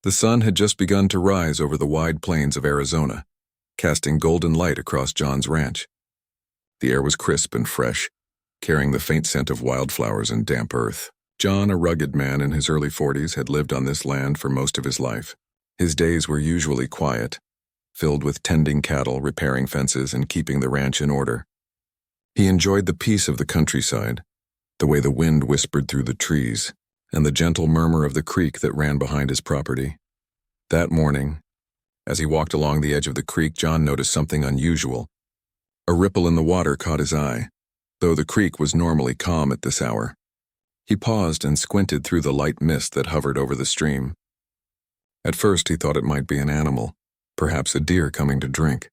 The sun had just begun to rise over the wide plains of Arizona, casting golden light across John's ranch. The air was crisp and fresh, carrying the faint scent of wildflowers and damp earth. John, a rugged man in his early 40s, had lived on this land for most of his life. His days were usually quiet, filled with tending cattle, repairing fences, and keeping the ranch in order. He enjoyed the peace of the countryside, the way the wind whispered through the trees, and the gentle murmur of the creek that ran behind his property. That morning, as he walked along the edge of the creek, John noticed something unusual. A ripple in the water caught his eye, though the creek was normally calm at this hour. He paused and squinted through the light mist that hovered over the stream. At first he thought it might be an animal, perhaps a deer coming to drink.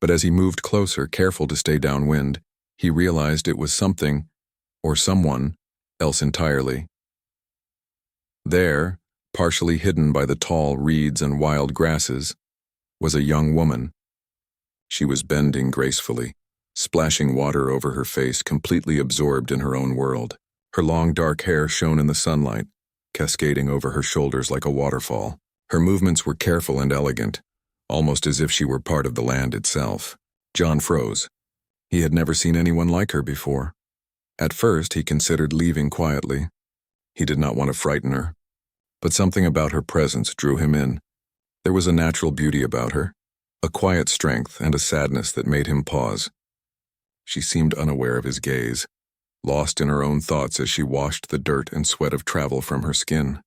But as he moved closer, careful to stay downwind, he realized it was something, or someone, else entirely. There, partially hidden by the tall reeds and wild grasses, was a young woman. She was bending gracefully, splashing water over her face, completely absorbed in her own world. Her long dark hair shone in the sunlight, cascading over her shoulders like a waterfall. Her movements were careful and elegant, almost as if she were part of the land itself. John froze. He had never seen anyone like her before. At first, he considered leaving quietly. He did not want to frighten her, but something about her presence drew him in. There was a natural beauty about her, a quiet strength and a sadness that made him pause. She seemed unaware of his gaze, lost in her own thoughts as she washed the dirt and sweat of travel from her skin.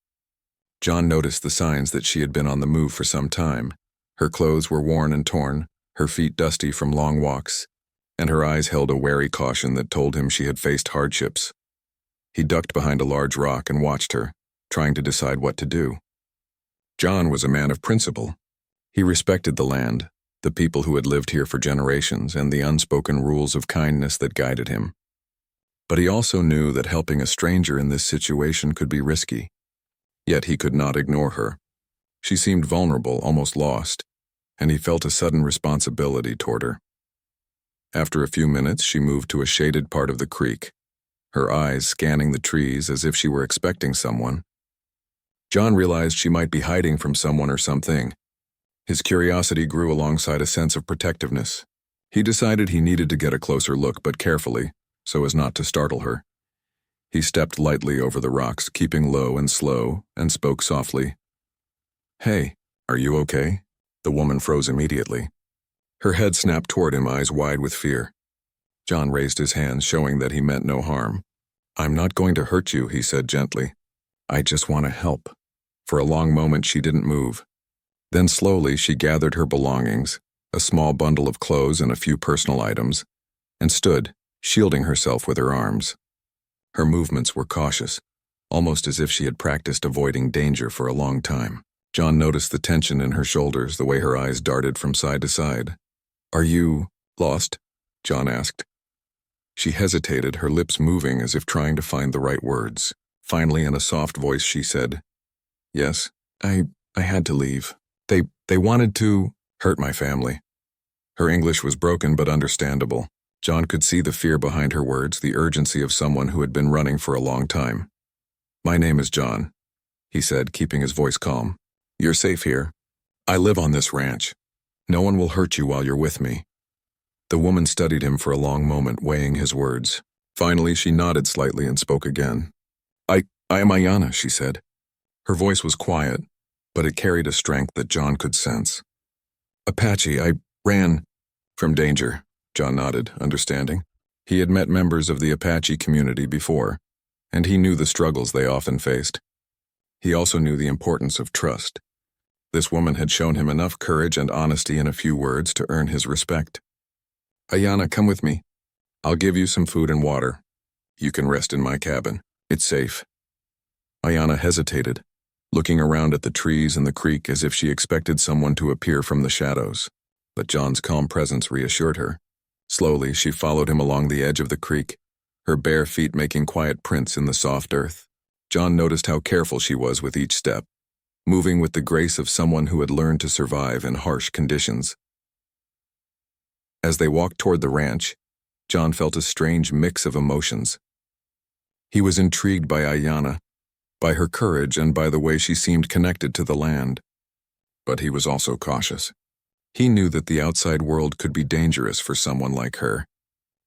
John noticed the signs that she had been on the move for some time. Her clothes were worn and torn, her feet dusty from long walks, and her eyes held a wary caution that told him she had faced hardships. He ducked behind a large rock and watched her, trying to decide what to do. John was a man of principle. He respected the land, the people who had lived here for generations, and the unspoken rules of kindness that guided him. But he also knew that helping a stranger in this situation could be risky. Yet he could not ignore her. She seemed vulnerable, almost lost, and he felt a sudden responsibility toward her. After a few minutes, she moved to a shaded part of the creek, her eyes scanning the trees as if she were expecting someone. John realized she might be hiding from someone or something. His curiosity grew alongside a sense of protectiveness. He decided he needed to get a closer look, but carefully, so as not to startle her. He stepped lightly over the rocks, keeping low and slow, and spoke softly. "Hey, are you okay?" The woman froze immediately. Her head snapped toward him, eyes wide with fear. John raised his hands, showing that he meant no harm. "I'm not going to hurt you," he said gently. "I just want to help." For a long moment she didn't move. Then slowly she gathered her belongings, a small bundle of clothes and a few personal items, and stood, shielding herself with her arms. Her movements were cautious, almost as if she had practiced avoiding danger for a long time. John noticed the tension in her shoulders, the way her eyes darted from side to side. "Are you lost?" John asked. She hesitated, her lips moving as if trying to find the right words. Finally, in a soft voice, she said, "Yes, I had to leave. They wanted to hurt my family." Her English was broken but understandable. John could see the fear behind her words, the urgency of someone who had been running for a long time. "My name is John," he said, keeping his voice calm. "You're safe here. I live on this ranch. No one will hurt you while you're with me." The woman studied him for a long moment, weighing his words. Finally, she nodded slightly and spoke again. I am Ayanna," she said. Her voice was quiet, but it carried a strength that John could sense. "Apache, I ran from danger," John nodded, understanding. He had met members of the Apache community before, and he knew the struggles they often faced. He also knew the importance of trust. This woman had shown him enough courage and honesty in a few words to earn his respect. "Ayanna, come with me. I'll give you some food and water. You can rest in my cabin. It's safe." Ayanna hesitated, looking around at the trees and the creek as if she expected someone to appear from the shadows. But John's calm presence reassured her. Slowly, she followed him along the edge of the creek, her bare feet making quiet prints in the soft earth. John noticed how careful she was with each step, moving with the grace of someone who had learned to survive in harsh conditions. As they walked toward the ranch, John felt a strange mix of emotions. He was intrigued by Ayanna, by her courage and by the way she seemed connected to the land. But he was also cautious. He knew that the outside world could be dangerous for someone like her,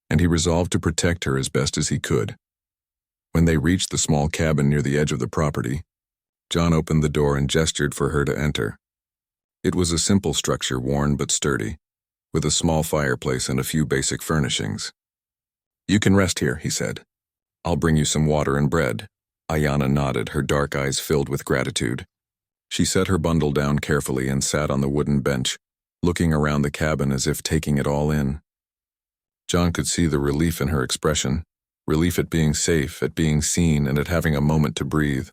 and he resolved to protect her as best as he could. When they reached the small cabin near the edge of the property, John opened the door and gestured for her to enter. It was a simple structure, worn but sturdy, with a small fireplace and a few basic furnishings. "You can rest here," he said. "I'll bring you some water and bread." Ayanna nodded, her dark eyes filled with gratitude. She set her bundle down carefully and sat on the wooden bench, looking around the cabin as if taking it all in. John could see the relief in her expression, relief at being safe, at being seen, and at having a moment to breathe.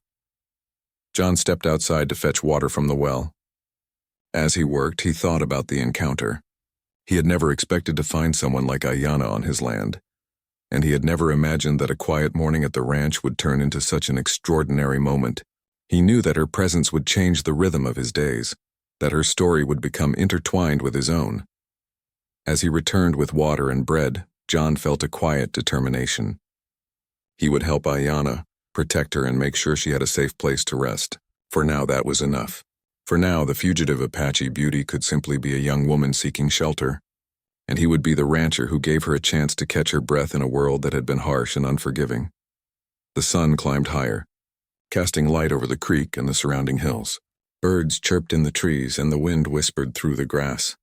John stepped outside to fetch water from the well. As he worked, he thought about the encounter. He had never expected to find someone like Ayanna on his land, and he had never imagined that a quiet morning at the ranch would turn into such an extraordinary moment. He knew that her presence would change the rhythm of his days, that her story would become intertwined with his own. As he returned with water and bread, John felt a quiet determination. He would help Ayanna, protect her, and make sure she had a safe place to rest. For now, that was enough. For now, the fugitive Apache beauty could simply be a young woman seeking shelter, and he would be the rancher who gave her a chance to catch her breath in a world that had been harsh and unforgiving. The sun climbed higher, casting light over the creek and the surrounding hills. Birds chirped in the trees and the wind whispered through the grass.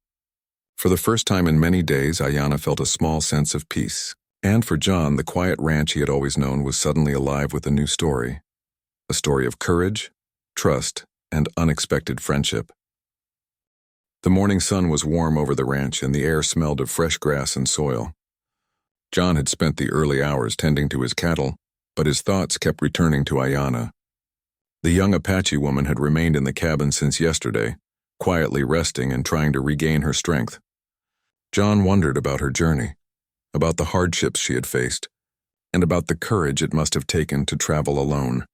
For the first time in many days, Ayanna felt a small sense of peace. And for John, the quiet ranch he had always known was suddenly alive with a new story. A story of courage, trust, and unexpected friendship. The morning sun was warm over the ranch and the air smelled of fresh grass and soil. John had spent the early hours tending to his cattle, but his thoughts kept returning to Ayanna. The young Apache woman had remained in the cabin since yesterday, quietly resting and trying to regain her strength. John wondered about her journey, about the hardships she had faced, and about the courage it must have taken to travel alone.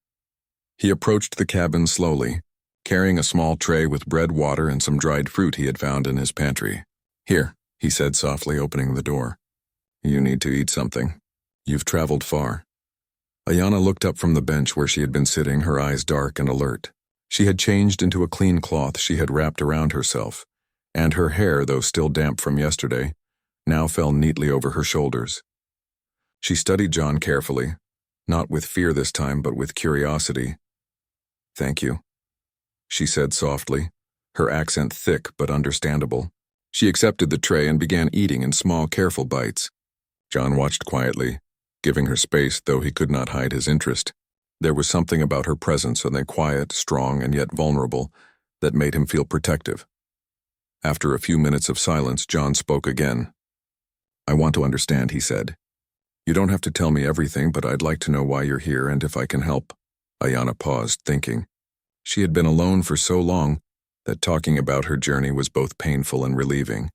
He approached the cabin slowly, carrying a small tray with bread, water, and some dried fruit he had found in his pantry. "Here," he said softly, opening the door. "You need to eat something. You've traveled far." Ayanna looked up from the bench where she had been sitting, her eyes dark and alert. She had changed into a clean cloth she had wrapped around herself, and her hair, though still damp from yesterday, now fell neatly over her shoulders. She studied John carefully, not with fear this time, but with curiosity. "Thank you," she said softly, her accent thick but understandable. She accepted the tray and began eating in small, careful bites. John watched quietly, giving her space, though he could not hide his interest. There was something about her presence, something quiet, strong, and yet vulnerable, that made him feel protective. After a few minutes of silence, John spoke again. "I want to understand," he said. "You don't have to tell me everything, but I'd like to know why you're here and if I can help." Ayanna paused, thinking. She had been alone for so long that talking about her journey was both painful and relieving.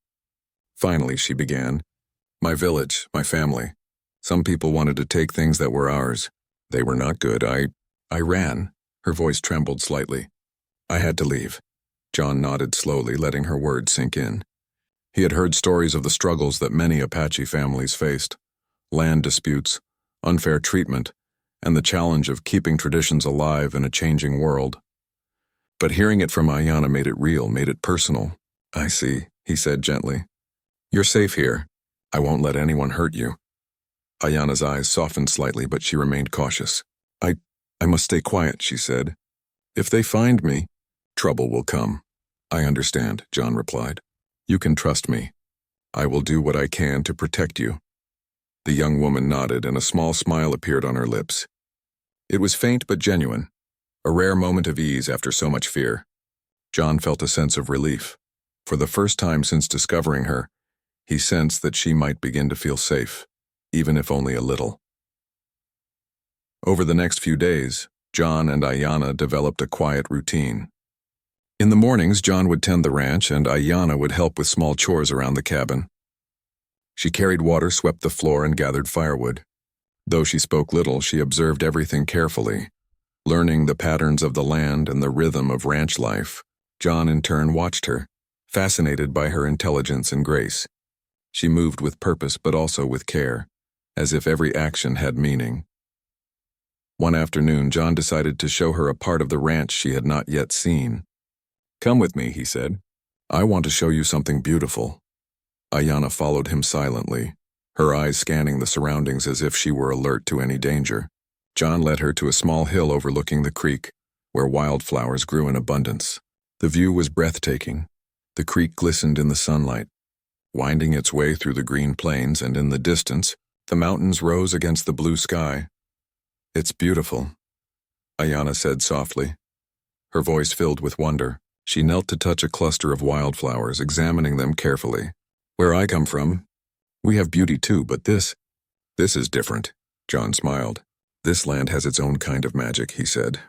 Finally, she began. "My village, my family. Some people wanted to take things that were ours. They were not good. I ran." Her voice trembled slightly. "I had to leave." John nodded slowly, letting her words sink in. He had heard stories of the struggles that many Apache families faced. Land disputes, unfair treatment, and the challenge of keeping traditions alive in a changing world. But hearing it from Ayanna made it real, made it personal. "I see," he said gently. "You're safe here. I won't let anyone hurt you." Ayanna's eyes softened slightly, but she remained cautious. I must stay quiet," she said. "If they find me, trouble will come." "I understand," John replied. "You can trust me. I will do what I can to protect you." The young woman nodded, and a small smile appeared on her lips. It was faint but genuine, a rare moment of ease after so much fear. John felt a sense of relief. For the first time since discovering her, he sensed that she might begin to feel safe, even if only a little. Over the next few days, John and Ayanna developed a quiet routine. In the mornings, John would tend the ranch, and Ayanna would help with small chores around the cabin. She carried water, swept the floor, and gathered firewood. Though she spoke little, she observed everything carefully, learning the patterns of the land and the rhythm of ranch life. John in turn watched her, fascinated by her intelligence and grace. She moved with purpose but also with care, as if every action had meaning. One afternoon, John decided to show her a part of the ranch she had not yet seen. "Come with me," he said. "I want to show you something beautiful." Ayanna followed him silently, her eyes scanning the surroundings as if she were alert to any danger. John led her to a small hill overlooking the creek, where wildflowers grew in abundance. The view was breathtaking. The creek glistened in the sunlight, winding its way through the green plains, and in the distance, the mountains rose against the blue sky. "It's beautiful," Ayanna said softly, her voice filled with wonder. She knelt to touch a cluster of wildflowers, examining them carefully. "Where I come from, we have beauty too, but this is different," John smiled. "This land has its own kind of magic," he said.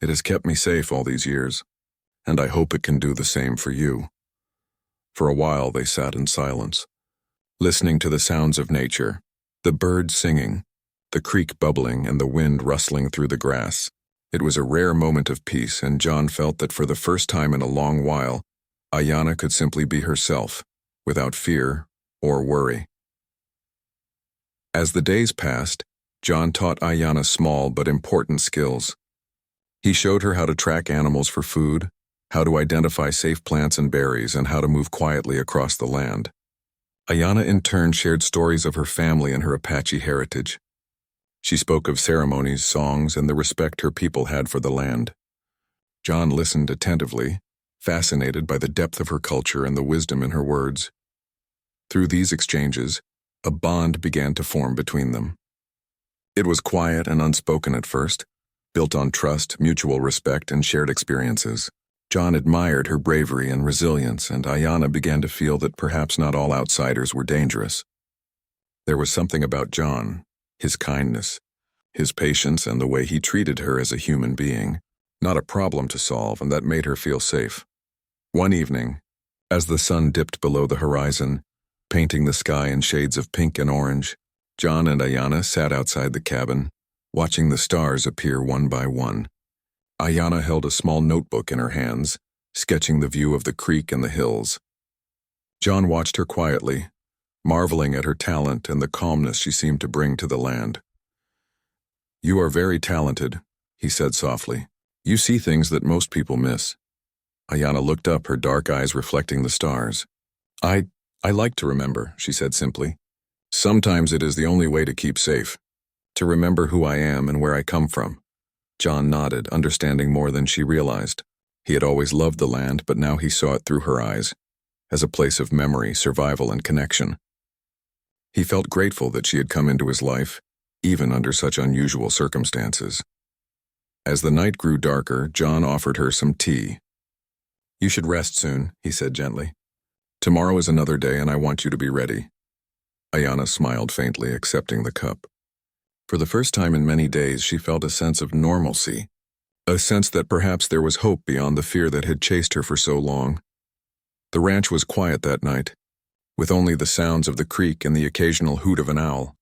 "It has kept me safe all these years, and I hope it can do the same for you." For a while they sat in silence, listening to the sounds of nature, the birds singing, the creek bubbling, and the wind rustling through the grass. It was a rare moment of peace, and John felt that for the first time in a long while, Ayanna could simply be herself, without fear or worry. As the days passed, John taught Ayanna small but important skills. He showed her how to track animals for food, how to identify safe plants and berries, and how to move quietly across the land. Ayanna in turn shared stories of her family and her Apache heritage. She spoke of ceremonies, songs, and the respect her people had for the land. John listened attentively, fascinated by the depth of her culture and the wisdom in her words. Through these exchanges, a bond began to form between them. It was quiet and unspoken at first, built on trust, mutual respect, and shared experiences. John admired her bravery and resilience, and Ayanna began to feel that perhaps not all outsiders were dangerous. There was something about John, his kindness, his patience, and the way he treated her as a human being, not a problem to solve, and that made her feel safe. One evening, as the sun dipped below the horizon, painting the sky in shades of pink and orange, John and Ayanna sat outside the cabin, watching the stars appear one by one. Ayanna held a small notebook in her hands, sketching the view of the creek and the hills. John watched her quietly, marveling at her talent and the calmness she seemed to bring to the land. "You are very talented," he said softly. "You see things that most people miss." Ayanna looked up, her dark eyes reflecting the stars. I like to remember," she said simply. "Sometimes it is the only way to keep safe, to remember who I am and where I come from." John nodded, understanding more than she realized. He had always loved the land, but now he saw it through her eyes, as a place of memory, survival, and connection. He felt grateful that she had come into his life, even under such unusual circumstances. As the night grew darker, John offered her some tea. "You should rest soon," he said gently. "Tomorrow is another day, and I want you to be ready." Ayanna smiled faintly, accepting the cup. For the first time in many days, she felt a sense of normalcy, a sense that perhaps there was hope beyond the fear that had chased her for so long. The ranch was quiet that night, with only the sounds of the creek and the occasional hoot of an owl.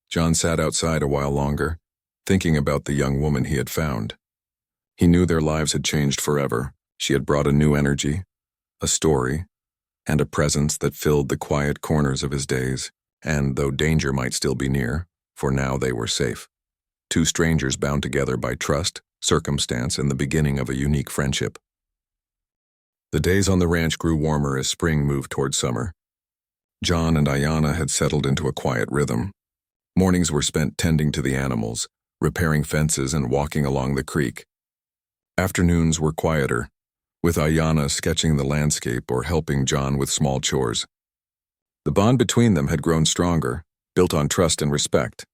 John sat outside a while longer, thinking about the young woman he had found. He knew their lives had changed forever. She had brought a new energy, a story, and a presence that filled the quiet corners of his days, and though danger might still be near, for now they were safe. Two strangers bound together by trust, circumstance, and the beginning of a unique friendship. The days on the ranch grew warmer as spring moved toward summer. John and Ayanna had settled into a quiet rhythm. Mornings were spent tending to the animals, repairing fences, and walking along the creek. Afternoons were quieter, with Ayanna sketching the landscape or helping John with small chores. The bond between them had grown stronger, built on trust and respect.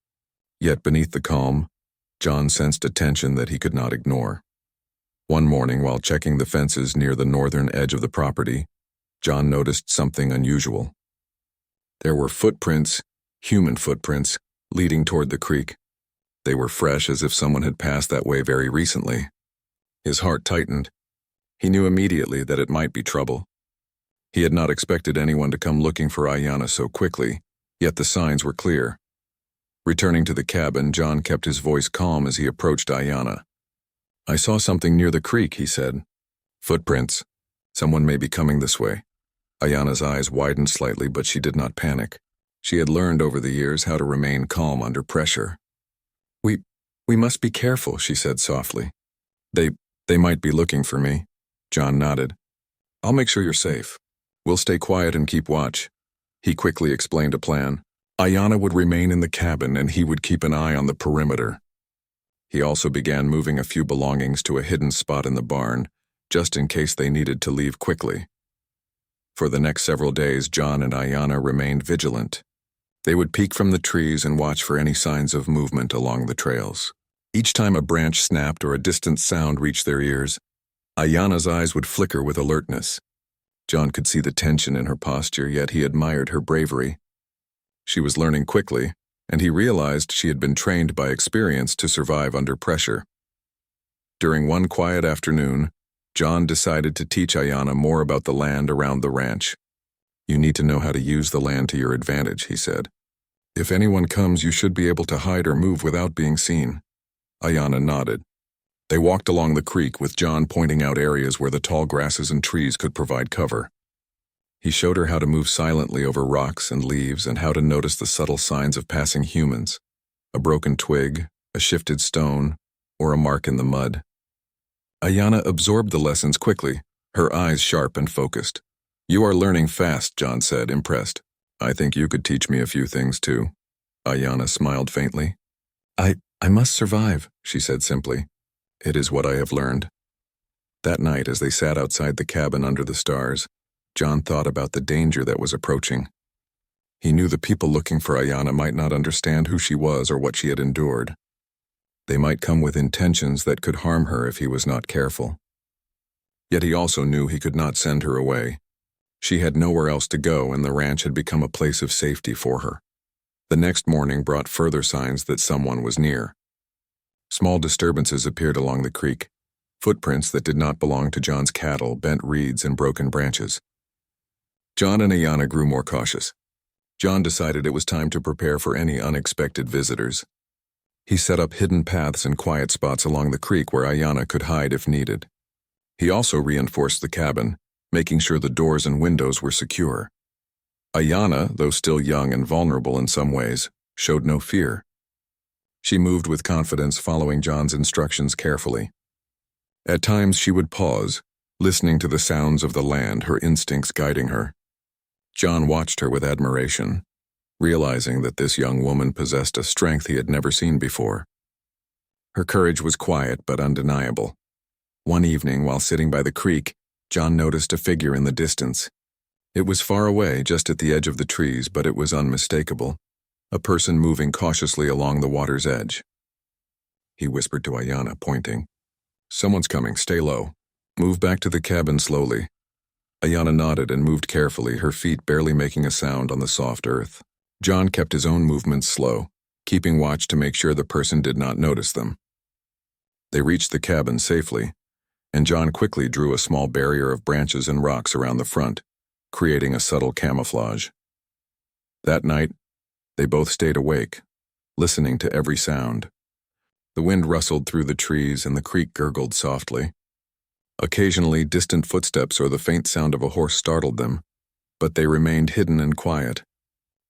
Yet beneath the calm, John sensed a tension that he could not ignore. One morning, while checking the fences near the northern edge of the property, John noticed something unusual. There were footprints, human footprints, leading toward the creek. They were fresh, as if someone had passed that way very recently. His heart tightened. He knew immediately that it might be trouble. He had not expected anyone to come looking for Ayanna so quickly, yet the signs were clear. Returning to the cabin, John kept his voice calm as he approached Ayanna. "I saw something near the creek," he said. "Footprints. Someone may be coming this way." Ayanna's eyes widened slightly, but she did not panic. She had learned over the years how to remain calm under pressure. We must be careful, she said softly. They, they might be looking for me. John nodded. I'll make sure you're safe. We'll stay quiet and keep watch. He quickly explained a plan. Ayanna would remain in the cabin and he would keep an eye on the perimeter. He also began moving a few belongings to a hidden spot in the barn, just in case they needed to leave quickly. For the next several days, John and Ayanna remained vigilant. They would peek from the trees and watch for any signs of movement along the trails. Each time a branch snapped or a distant sound reached their ears, Ayanna's eyes would flicker with alertness. John could see the tension in her posture, yet he admired her bravery. She was learning quickly, and he realized she had been trained by experience to survive under pressure. During one quiet afternoon, John decided to teach Ayanna more about the land around the ranch. You need to know how to use the land to your advantage, he said. If anyone comes, you should be able to hide or move without being seen. Ayanna nodded. They walked along the creek with John pointing out areas where the tall grasses and trees could provide cover. He showed her how to move silently over rocks and leaves and how to notice the subtle signs of passing humans, a broken twig, a shifted stone, or a mark in the mud. Ayanna absorbed the lessons quickly, her eyes sharp and focused. You are learning fast, John said, impressed. I think you could teach me a few things too. Ayanna smiled faintly. I must survive, she said simply. It is what I have learned. That night, as they sat outside the cabin under the stars, John thought about the danger that was approaching. He knew the people looking for Ayanna might not understand who she was or what she had endured. They might come with intentions that could harm her if he was not careful. Yet he also knew he could not send her away. She had nowhere else to go, and the ranch had become a place of safety for her. The next morning brought further signs that someone was near. Small disturbances appeared along the creek, footprints that did not belong to John's cattle, bent reeds, and broken branches. John and Ayanna grew more cautious. John decided it was time to prepare for any unexpected visitors. He set up hidden paths and quiet spots along the creek where Ayanna could hide if needed. He also reinforced the cabin, making sure the doors and windows were secure. Ayanna, though still young and vulnerable in some ways, showed no fear. She moved with confidence, following John's instructions carefully. At times she would pause, listening to the sounds of the land, her instincts guiding her. John watched her with admiration, realizing that this young woman possessed a strength he had never seen before. Her courage was quiet but undeniable. One evening, while sitting by the creek, John noticed a figure in the distance. It was far away, just at the edge of the trees, but it was unmistakable. A person moving cautiously along the water's edge. He whispered to Ayanna, pointing. Someone's coming, stay low. Move back to the cabin slowly. Ayanna nodded and moved carefully, her feet barely making a sound on the soft earth. John kept his own movements slow, keeping watch to make sure the person did not notice them. They reached the cabin safely, and John quickly drew a small barrier of branches and rocks around the front, creating a subtle camouflage. That night, they both stayed awake, listening to every sound. The wind rustled through the trees and the creek gurgled softly. Occasionally, distant footsteps or the faint sound of a horse startled them, but they remained hidden and quiet.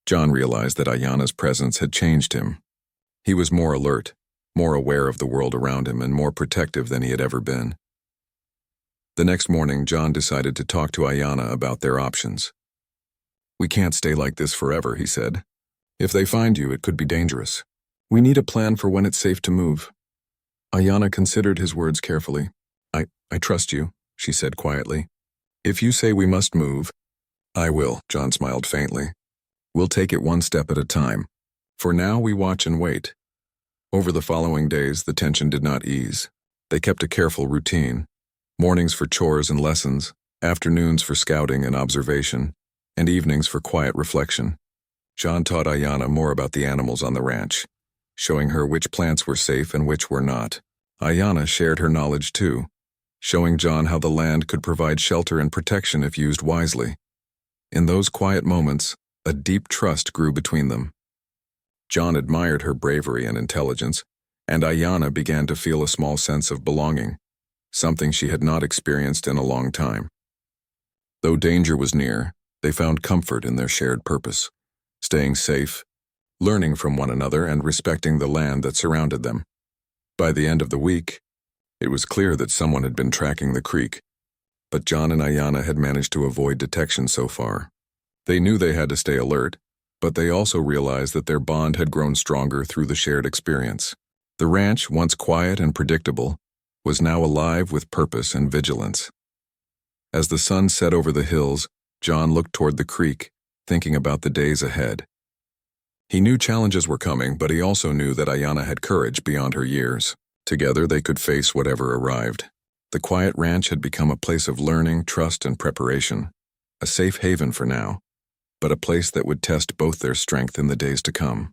John realized that Ayanna's presence had changed him. He was more alert, more aware of the world around him, and more protective than he had ever been. The next morning, John decided to talk to Ayanna about their options. We can't stay like this forever, he said. If they find you, it could be dangerous. We need a plan for when it's safe to move. Ayanna considered his words carefully. I trust you, she said quietly. If you say we must move, I will, John smiled faintly. We'll take it one step at a time. For now, we watch and wait. Over the following days, the tension did not ease. They kept a careful routine. Mornings for chores and lessons, afternoons for scouting and observation, and evenings for quiet reflection. John taught Ayanna more about the animals on the ranch, showing her which plants were safe and which were not. Ayanna shared her knowledge too, showing John how the land could provide shelter and protection if used wisely. In those quiet moments, a deep trust grew between them. John admired her bravery and intelligence, and Ayanna began to feel a small sense of belonging, something she had not experienced in a long time. Though danger was near, they found comfort in their shared purpose, staying safe, learning from one another, and respecting the land that surrounded them. By the end of the week, it was clear that someone had been tracking the creek, but John and Ayanna had managed to avoid detection so far. They knew they had to stay alert, but they also realized that their bond had grown stronger through the shared experience. The ranch, once quiet and predictable, was now alive with purpose and vigilance. As the sun set over the hills, John looked toward the creek, thinking about the days ahead. He knew challenges were coming, but he also knew that Ayanna had courage beyond her years. Together they could face whatever arrived. The quiet ranch had become a place of learning, trust, and preparation. A safe haven for now, but a place that would test both their strength in the days to come.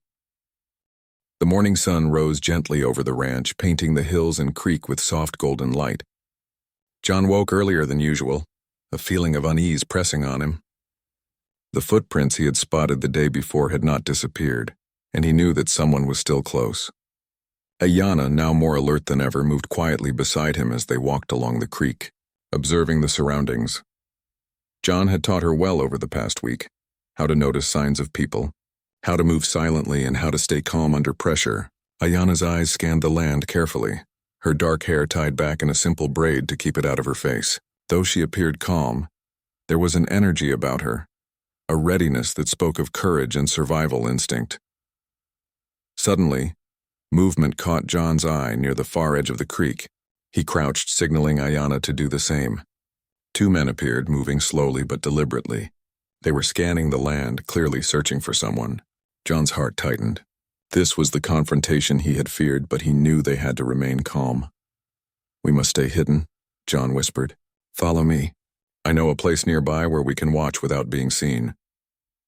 The morning sun rose gently over the ranch, painting the hills and creek with soft golden light. John woke earlier than usual, a feeling of unease pressing on him. The footprints he had spotted the day before had not disappeared, and he knew that someone was still close. Ayanna, now more alert than ever, moved quietly beside him as they walked along the creek, observing the surroundings. John had taught her well over the past week, how to notice signs of people, how to move silently, and how to stay calm under pressure. Ayanna's eyes scanned the land carefully, her dark hair tied back in a simple braid to keep it out of her face. Though she appeared calm, there was an energy about her, a readiness that spoke of courage and survival instinct. Suddenly, movement caught John's eye near the far edge of the creek. He crouched, signaling Ayanna to do the same. Two men appeared, moving slowly but deliberately. They were scanning the land, clearly searching for someone. John's heart tightened. This was the confrontation he had feared, but he knew they had to remain calm. "We must stay hidden," John whispered. "Follow me. I know a place nearby where we can watch without being seen."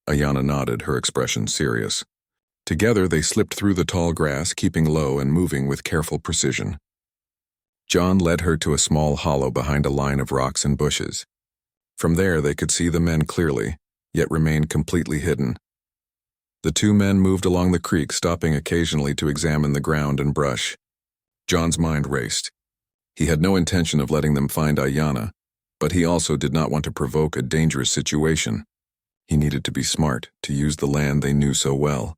Ayanna nodded, her expression serious. Together they slipped through the tall grass, keeping low and moving with careful precision. John led her to a small hollow behind a line of rocks and bushes. From there they could see the men clearly, yet remained completely hidden. The two men moved along the creek, stopping occasionally to examine the ground and brush. John's mind raced. He had no intention of letting them find Ayanna, but he also did not want to provoke a dangerous situation. He needed to be smart, to use the land they knew so well.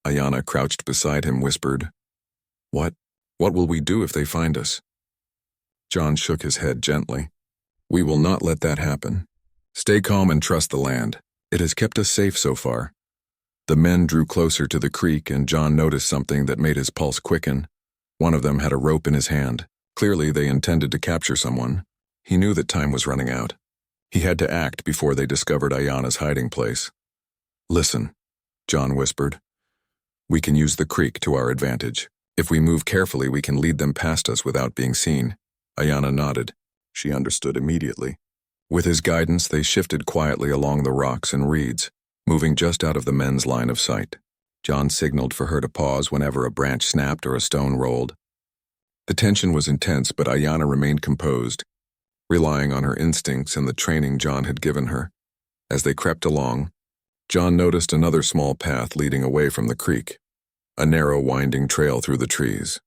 Ayanna, crouched beside him, whispered, What will we do if they find us?" John shook his head gently. "We will not let that happen. Stay calm and trust the land. It has kept us safe so far." The men drew closer to the creek, and John noticed something that made his pulse quicken. One of them had a rope in his hand. Clearly they intended to capture someone. He knew that time was running out. He had to act before they discovered Ayanna's hiding place. "Listen," John whispered. "We can use the creek to our advantage. If we move carefully, we can lead them past us without being seen." Ayanna nodded. She understood immediately. With his guidance, they shifted quietly along the rocks and reeds, moving just out of the men's line of sight. John signaled for her to pause whenever a branch snapped or a stone rolled. The tension was intense, but Ayanna remained composed, relying on her instincts and the training John had given her. As they crept along, John noticed another small path leading away from the creek, a narrow, winding trail through the trees.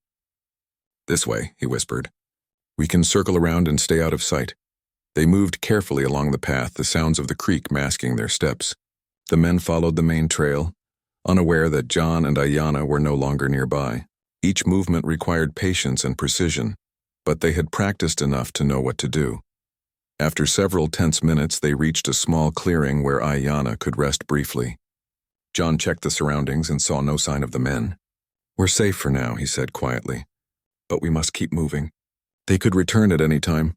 "This way," he whispered. "We can circle around and stay out of sight." They moved carefully along the path, the sounds of the creek masking their steps. The men followed the main trail, unaware that John and Ayanna were no longer nearby. Each movement required patience and precision, but they had practiced enough to know what to do. After several tense minutes, they reached a small clearing where Ayanna could rest briefly. John checked the surroundings and saw no sign of the men. "We're safe for now," he said quietly, "but we must keep moving. They could return at any time."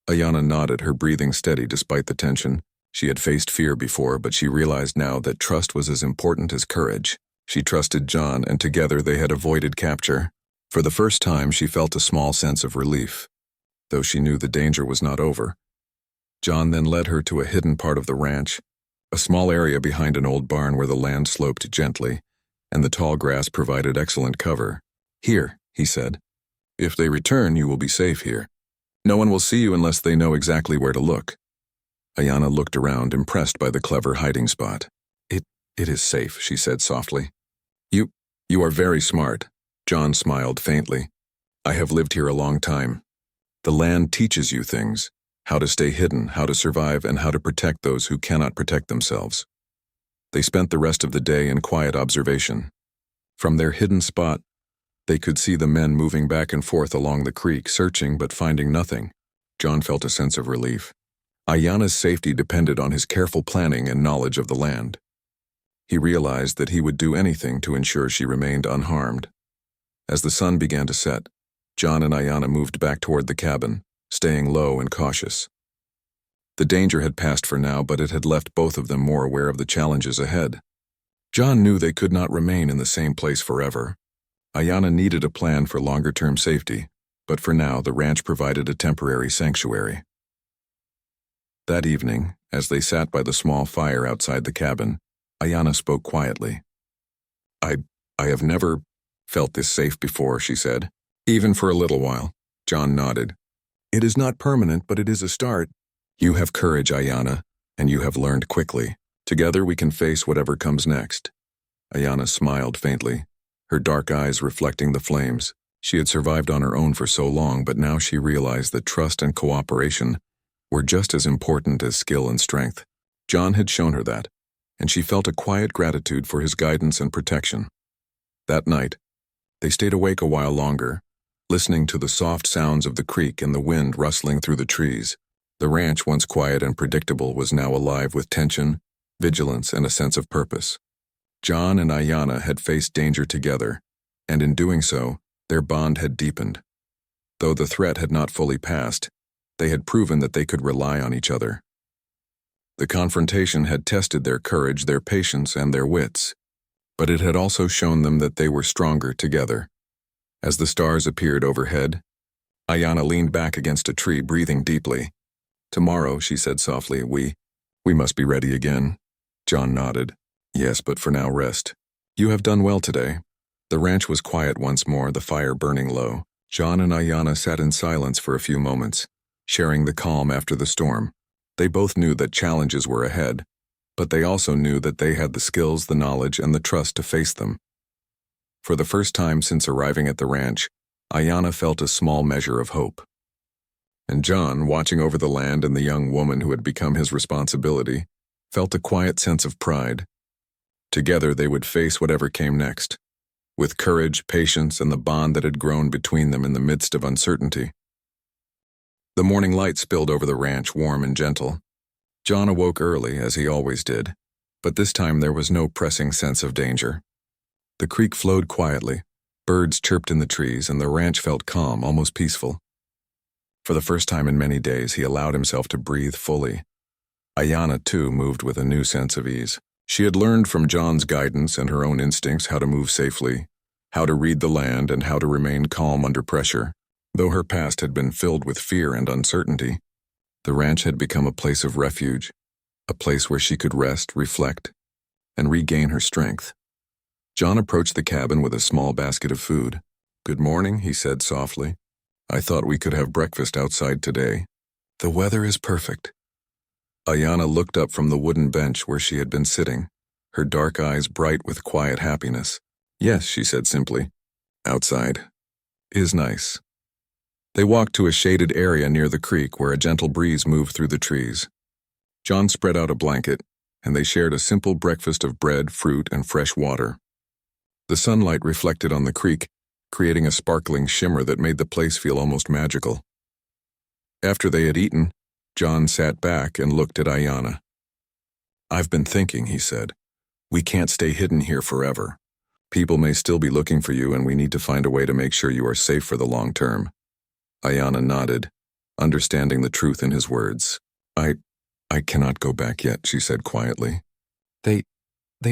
Ayanna nodded, her breathing steady despite the tension. She had faced fear before, but she realized now that trust was as important as courage. She trusted John, and together they had avoided capture. For the first time, she felt a small sense of relief, though she knew the danger was not over. John then led her to a hidden part of the ranch, a small area behind an old barn where the land sloped gently, and the tall grass provided excellent cover. "Here," he said. "If they return, you will be safe here. No one will see you unless they know exactly where to look." Ayanna looked around, impressed by the clever hiding spot. It is safe," she said softly. You are very smart." John smiled faintly. "I have lived here a long time. The land teaches you things, how to stay hidden, how to survive, and how to protect those who cannot protect themselves." They spent the rest of the day in quiet observation. From their hidden spot, They could see the men moving back and forth along the creek, searching but finding nothing. John felt a sense of relief. Ayana's safety depended on his careful planning and knowledge of the land. He realized that he would do anything to ensure she remained unharmed. As the sun began to set, John and Ayana moved back toward the cabin, staying low and cautious. The danger had passed for now, but it had left both of them more aware of the challenges ahead. John knew they could not remain in the same place forever. Ayana needed a plan for longer-term safety, but for now the ranch provided a temporary sanctuary. That evening, as they sat by the small fire outside the cabin, Ayana spoke quietly. I have never felt this safe before, she said. Even for a little while. John nodded. It is not permanent, but it is a start. You have courage, Ayana, and you have learned quickly. Together we can face whatever comes next. Ayana smiled faintly, her dark eyes reflecting the flames. She had survived on her own for so long, but now she realized that trust and cooperation were just as important as skill and strength. John had shown her that, and she felt a quiet gratitude for his guidance and protection. That night, they stayed awake a while longer, listening to the soft sounds of the creek and the wind rustling through the trees. The ranch, once quiet and predictable, was now alive with tension, vigilance, and a sense of purpose. John and Ayana had faced danger together, and in doing so, their bond had deepened. Though the threat had not fully passed, they had proven that they could rely on each other. The confrontation had tested their courage, their patience, and their wits, but it had also shown them that they were stronger together. As the stars appeared overhead, Ayana leaned back against a tree, breathing deeply. Tomorrow, she said softly, we must be ready again. John nodded. Yes, but for now rest. You have done well today. The ranch was quiet once more, the fire burning low. John and Ayana sat in silence for a few moments, sharing the calm after the storm. They both knew that challenges were ahead, but they also knew that they had the skills, the knowledge, and the trust to face them. For the first time since arriving at the ranch, Ayana felt a small measure of hope. And John, watching over the land and the young woman who had become his responsibility, felt a quiet sense of pride. Together they would face whatever came next, with courage, patience, and the bond that had grown between them in the midst of uncertainty. The morning light spilled over the ranch, warm and gentle. John awoke early, as he always did, but this time there was no pressing sense of danger. The creek flowed quietly, birds chirped in the trees, and the ranch felt calm, almost peaceful. For the first time in many days, he allowed himself to breathe fully. Ayana, too, moved with a new sense of ease. She had learned from John's guidance and her own instincts how to move safely, how to read the land, and how to remain calm under pressure. Though her past had been filled with fear and uncertainty, the ranch had become a place of refuge, a place where she could rest, reflect, and regain her strength. John approached the cabin with a small basket of food. "Good morning," he said softly. "I thought we could have breakfast outside today. The weather is perfect." Ayana looked up from the wooden bench where she had been sitting, her dark eyes bright with quiet happiness. "Yes," she said simply. "Outside is nice." They walked to a shaded area near the creek where a gentle breeze moved through the trees. John spread out a blanket, and they shared a simple breakfast of bread, fruit, and fresh water. The sunlight reflected on the creek, creating a sparkling shimmer that made the place feel almost magical. After they had eaten, John sat back and looked at Ayana. "I've been thinking," he said. "We can't stay hidden here forever. People may still be looking for you, and we need to find a way to make sure you are safe for the long term." Ayana nodded, understanding the truth in his words. I cannot go back yet," she said quietly. They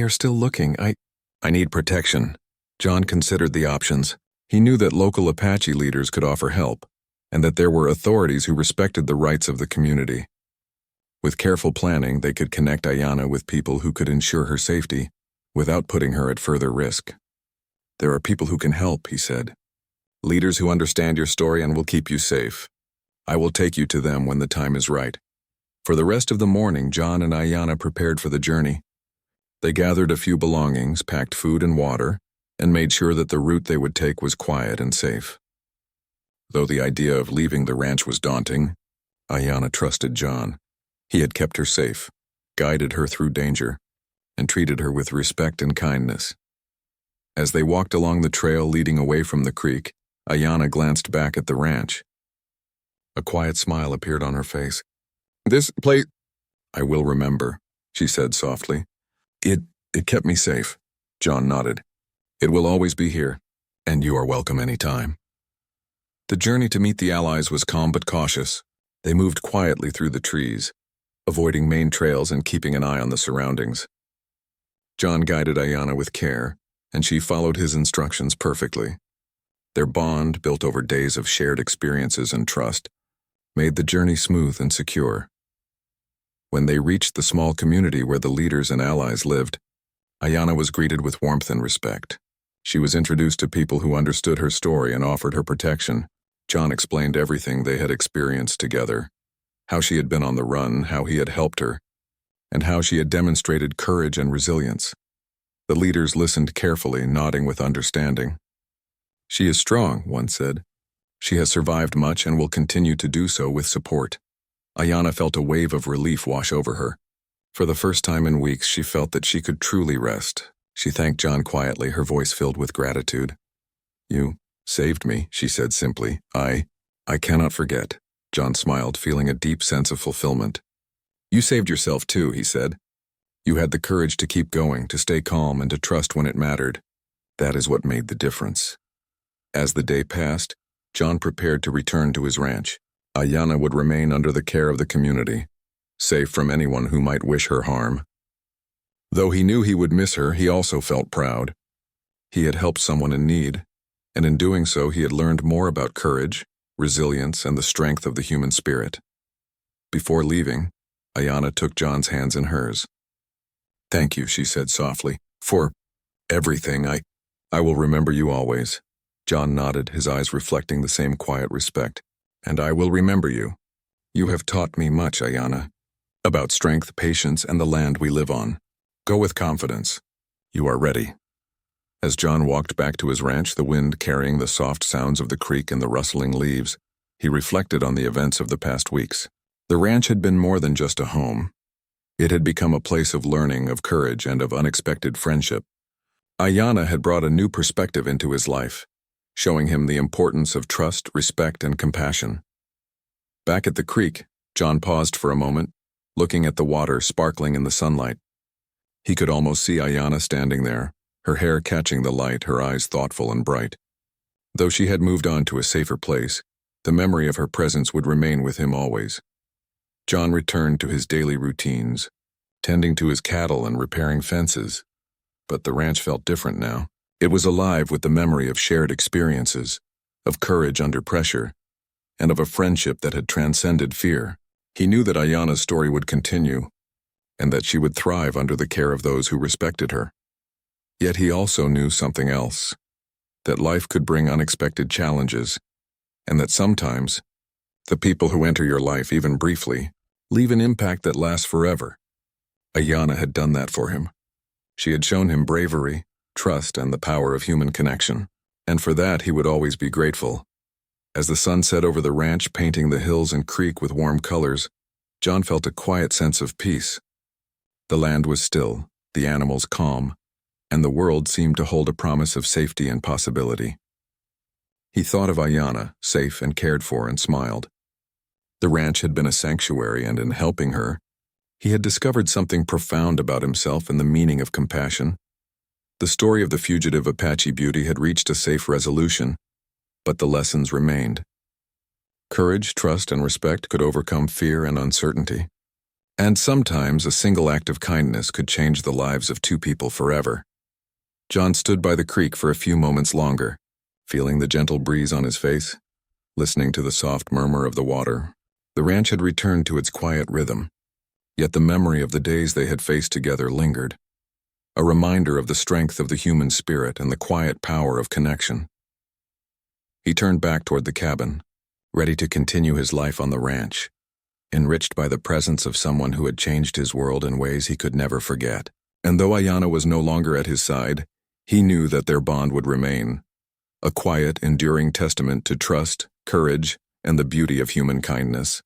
are still looking. I need protection." John considered the options. He knew that local Apache leaders could offer help, and that there were authorities who respected the rights of the community. With careful planning, they could connect Ayana with people who could ensure her safety, without putting her at further risk. "There are people who can help," he said. "Leaders who understand your story and will keep you safe. I will take you to them when the time is right." For the rest of the morning, John and Ayana prepared for the journey. They gathered a few belongings, packed food and water, and made sure that the route they would take was quiet and safe. Though the idea of leaving the ranch was daunting, Ayana trusted John. He had kept her safe, guided her through danger, and treated her with respect and kindness. As they walked along the trail leading away from the creek, Ayanna glanced back at the ranch. A quiet smile appeared on her face. "This place, I will remember," she said softly. It kept me safe." John nodded. "It will always be here, and you are welcome any time." The journey to meet the Allies was calm but cautious. They moved quietly through the trees, avoiding main trails and keeping an eye on the surroundings. John guided Ayanna with care, and she followed his instructions perfectly. Their bond, built over days of shared experiences and trust, made the journey smooth and secure. When they reached the small community where the leaders and allies lived, Ayanna was greeted with warmth and respect. She was introduced to people who understood her story and offered her protection. John explained everything they had experienced together, how she had been on the run, how he had helped her, and how she had demonstrated courage and resilience. The leaders listened carefully, nodding with understanding. "She is strong," one said. "She has survived much and will continue to do so with support." Ayanna felt a wave of relief wash over her. For the first time in weeks, she felt that she could truly rest. She thanked John quietly, her voice filled with gratitude. "You saved me," she said simply. I cannot forget." John smiled, feeling a deep sense of fulfillment. "You saved yourself too," he said. "You had the courage to keep going, to stay calm, and to trust when it mattered. That is what made the difference." As the day passed, John prepared to return to his ranch. Ayanna would remain under the care of the community, safe from anyone who might wish her harm. Though he knew he would miss her, he also felt proud. He had helped someone in need, and in doing so he had learned more about courage, resilience, and the strength of the human spirit. Before leaving, Ayanna took John's hands in hers. "Thank you," she said softly, "for everything. I will remember you always." John nodded, his eyes reflecting the same quiet respect. "And I will remember you. You have taught me much, Ayanna, about strength, patience, and the land we live on. Go with confidence. You are ready." As John walked back to his ranch, the wind carrying the soft sounds of the creek and the rustling leaves, he reflected on the events of the past weeks. The ranch had been more than just a home. It had become a place of learning, of courage, and of unexpected friendship. Ayanna had brought a new perspective into his life, showing him the importance of trust, respect, and compassion. Back at the creek, John paused for a moment, looking at the water sparkling in the sunlight. He could almost see Ayanna standing there, her hair catching the light, her eyes thoughtful and bright. Though she had moved on to a safer place, the memory of her presence would remain with him always. John returned to his daily routines, tending to his cattle and repairing fences. But the ranch felt different now. It was alive with the memory of shared experiences, of courage under pressure, and of a friendship that had transcended fear. He knew that Ayanna's story would continue, and that she would thrive under the care of those who respected her. Yet he also knew something else, that life could bring unexpected challenges, and that sometimes, the people who enter your life, even briefly, leave an impact that lasts forever. Ayanna had done that for him. She had shown him bravery, trust, and the power of human connection, and for that he would always be grateful. As the sun set over the ranch, painting the hills and creek with warm colors, John felt a quiet sense of peace. The land was still, the animals calm, and the world seemed to hold a promise of safety and possibility. He thought of Ayanna, safe and cared for, and smiled. The ranch had been a sanctuary, and in helping her, he had discovered something profound about himself and the meaning of compassion. The story of the fugitive Apache beauty had reached a safe resolution, but the lessons remained. Courage, trust, and respect could overcome fear and uncertainty. And sometimes a single act of kindness could change the lives of two people forever. John stood by the creek for a few moments longer, feeling the gentle breeze on his face, listening to the soft murmur of the water. The ranch had returned to its quiet rhythm, yet the memory of the days they had faced together lingered, a reminder of the strength of the human spirit and the quiet power of connection. He turned back toward the cabin, ready to continue his life on the ranch, enriched by the presence of someone who had changed his world in ways he could never forget. And though Ayanna was no longer at his side, he knew that their bond would remain, a quiet, enduring testament to trust, courage, and the beauty of human kindness.